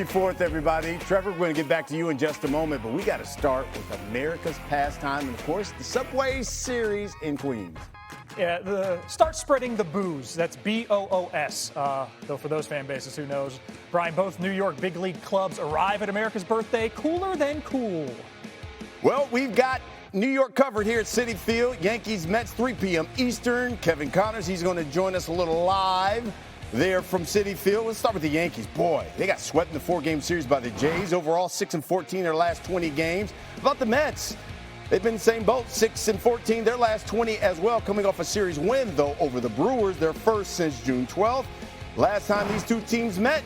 4th, everybody. Trevor, we're going to get back to you in just a moment, but we got to start with America's pastime and, of course, the Subway Series in Queens. Yeah, start spreading the booze. That's BOOS. Though for those fan bases, who knows? Brian, both New York big league clubs arrive at America's birthday cooler than cool. Well, we've got New York covered here at Citi Field. Yankees, Mets, 3 p.m. Eastern. Kevin Connors, he's going to join us a little live there from Citi Field. Let's start with the Yankees. Boy, they got swept in the 4-game series by the Jays. Overall, 6-14 their last 20 games. About the Mets, they've been in the same boat, 6-14 their last 20 as well, coming off a series win, though, over the Brewers, their first since June 12th. Last time these two teams met,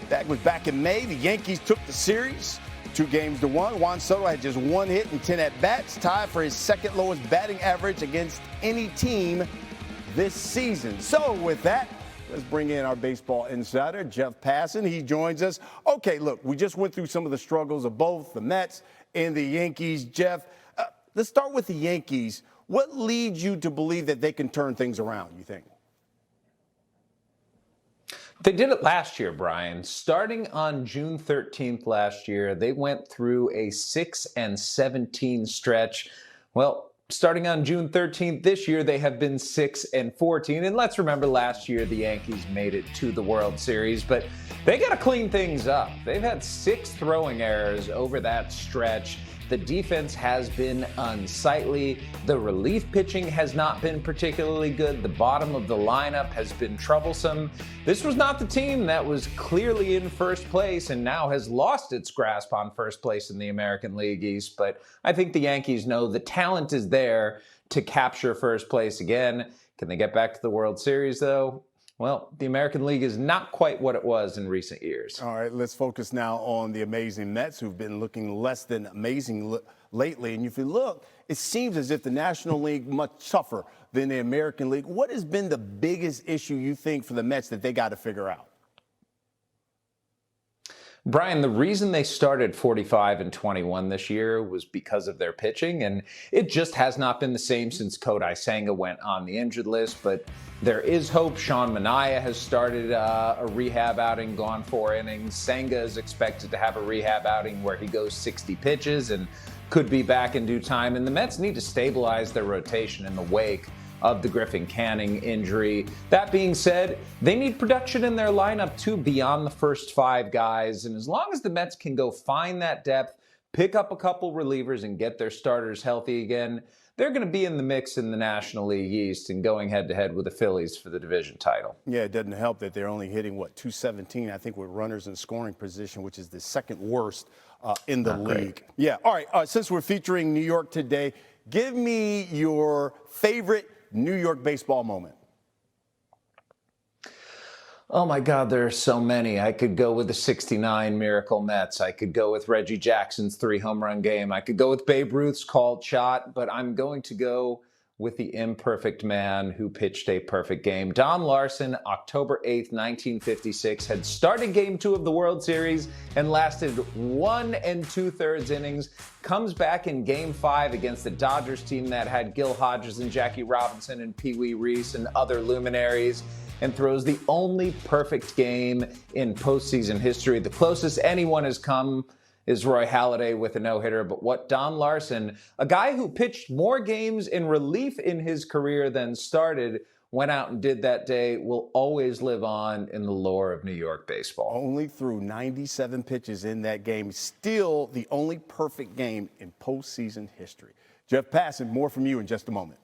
that was back in May. The Yankees took the series 2-1. Juan Soto had just 1 hit and 10 at-bats, tied for his second lowest batting average against any team this season. So with that, let's bring in our baseball insider, Jeff Passan. He joins us. Okay, look, we just went through some of the struggles of both the Mets and the Yankees. Jeff, let's start with the Yankees. What leads you to believe that they can turn things around, you think? They did it last year, Brian. Starting on June 13th last year, they went through a 6-17 stretch. Well, starting on June 13th this year, they have been 6-14. And let's remember last year, the Yankees made it to the World Series, but they got to clean things up. They've had 6 throwing errors over that stretch. The defense has been unsightly. The relief pitching has not been particularly good. The bottom of the lineup has been troublesome. This was not the team that was clearly in first place and now has lost its grasp on first place in the American League East. But I think the Yankees know the talent is there to capture first place again. Can they get back to the World Series, though? Well, the American League is not quite what it was in recent years. All right, let's focus now on the amazing Mets, who've been looking less than amazing lately. And if you look, it seems as if the National League much tougher than the American League. What has been the biggest issue you think for the Mets that they got to figure out? Brian, the reason they started 45-21 this year was because of their pitching, and it just has not been the same since Kodai Senga went on the injured list, but there is hope. Sean Manaea has started a rehab outing, gone 4 innings. Senga is expected to have a rehab outing where he goes 60 pitches and could be back in due time, and the Mets need to stabilize their rotation in the wake of the Griffin Canning injury. That being said, they need production in their lineup too beyond the first 5 guys. And as long as the Mets can go find that depth, pick up a couple relievers and get their starters healthy again, they're going to be in the mix in the National League East and going head-to-head with the Phillies for the division title. Yeah, it doesn't help that they're only hitting, 217, I think, with runners in scoring position, which is the second worst in the league. Great. Yeah, all right, since we're featuring New York today, give me your favorite New York baseball moment. Oh my God, there are so many. I could go with the 69 Miracle Mets. I could go with Reggie Jackson's 3-home run game. I could go with Babe Ruth's called shot, but I'm going to go with the imperfect man who pitched a perfect game. Don Larson, October 8th, 1956, had started Game 2 of the World Series and lasted 1 2/3 innings, comes back in Game 5 against the Dodgers team that had Gil Hodges and Jackie Robinson and Pee Wee Reese and other luminaries, and throws the only perfect game in postseason history. The closest anyone has come is Roy Halladay with a no-hitter. But what Don Larson, a guy who pitched more games in relief in his career than started, went out and did that day, will always live on in the lore of New York baseball. Only threw 97 pitches in that game. Still the only perfect game in postseason history. Jeff Passan, more from you in just a moment.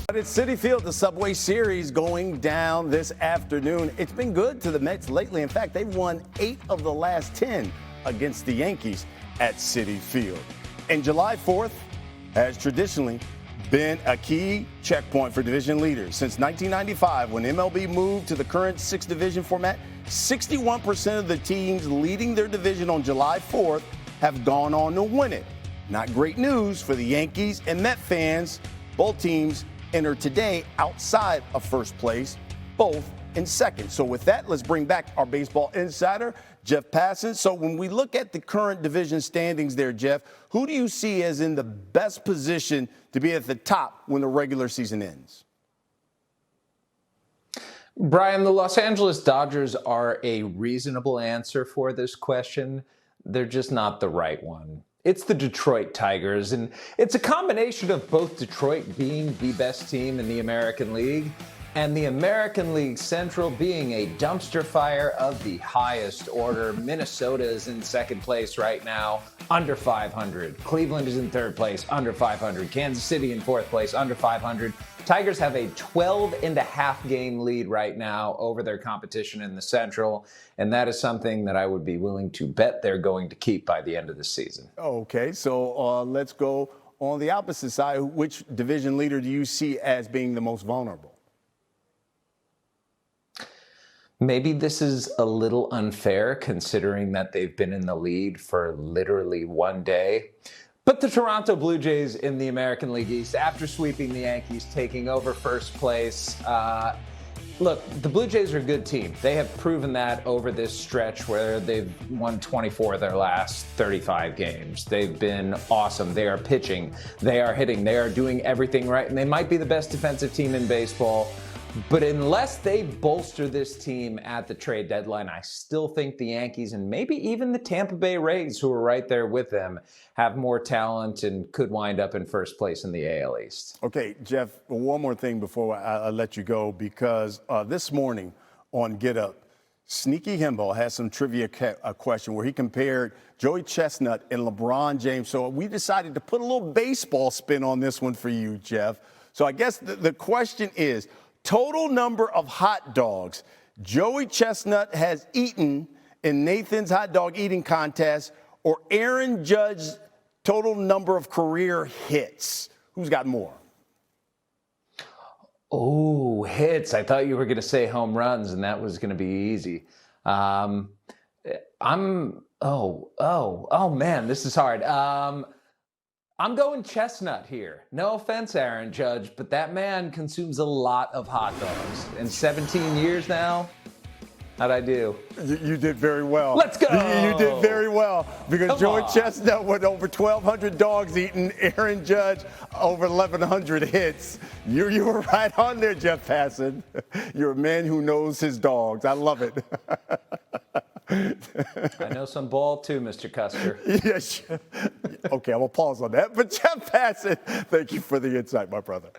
But it's Citi Field, the Subway Series going down this afternoon. It's been good to the Mets lately. In fact, they've won 8 of the last 10 against the Yankees at Citi Field. And July 4th has traditionally been a key checkpoint for division leaders. Since 1995, when MLB moved to the current 6-division format, 61% of the teams leading their division on July 4th have gone on to win it. Not great news for the Yankees and Met fans. Both teams enter today outside of first place, both in second. So with that, let's bring back our baseball insider, Jeff Passan. So when we look at the current division standings there, Jeff, who do you see as in the best position to be at the top when the regular season ends? Brian, the Los Angeles Dodgers are a reasonable answer for this question. They're just not the right one. It's the Detroit Tigers, and it's a combination of both Detroit being the best team in the American League and the American League Central being a dumpster fire of the highest order. Minnesota is in second place right now, under 500. Cleveland is in third place, under 500. Kansas City in fourth place, under 500. Tigers have a 12.5 game lead right now over their competition in the Central, and that is something that I would be willing to bet they're going to keep by the end of the season. Okay, so let's go on the opposite side. Which division leader do you see as being the most vulnerable? Maybe this is a little unfair considering that they've been in the lead for literally one day. But the Toronto Blue Jays in the American League East, after sweeping the Yankees, taking over first place. Look, the Blue Jays are a good team. They have proven that over this stretch where they've won 24 of their last 35 games. They've been awesome. They are pitching. They are hitting. They are doing everything right. And they might be the best defensive team in baseball. But unless they bolster this team at the trade deadline, I still think the Yankees and maybe even the Tampa Bay Rays, who are right there with them, have more talent and could wind up in first place in the AL East. Okay, Jeff, one more thing before I let you go, because this morning on Get Up, Sneaky Himbo has some trivia question where he compared Joey Chestnut and LeBron James. So we decided to put a little baseball spin on this one for you, Jeff. So I guess the question is, total number of hot dogs Joey Chestnut has eaten in Nathan's hot dog eating contest, or Aaron Judge's total number of career hits. Who's got more? Oh, hits. I thought you were going to say home runs, and that was going to be easy. Man, this is hard. I'm going Chestnut here. No offense, Aaron Judge, but that man consumes a lot of hot dogs. In 17 years now, how'd I do? You did very well. Let's go! You did very well, because Come Joey on. Chestnut went over 1,200 dogs eaten. Aaron Judge over 1,100 hits. You were right on there, Jeff Passan. You're a man who knows his dogs. I love it. I know some ball too, Mr. Custer. Yes. Okay, I'm going to pause on that. But Jeff Passan, thank you for the insight, my brother.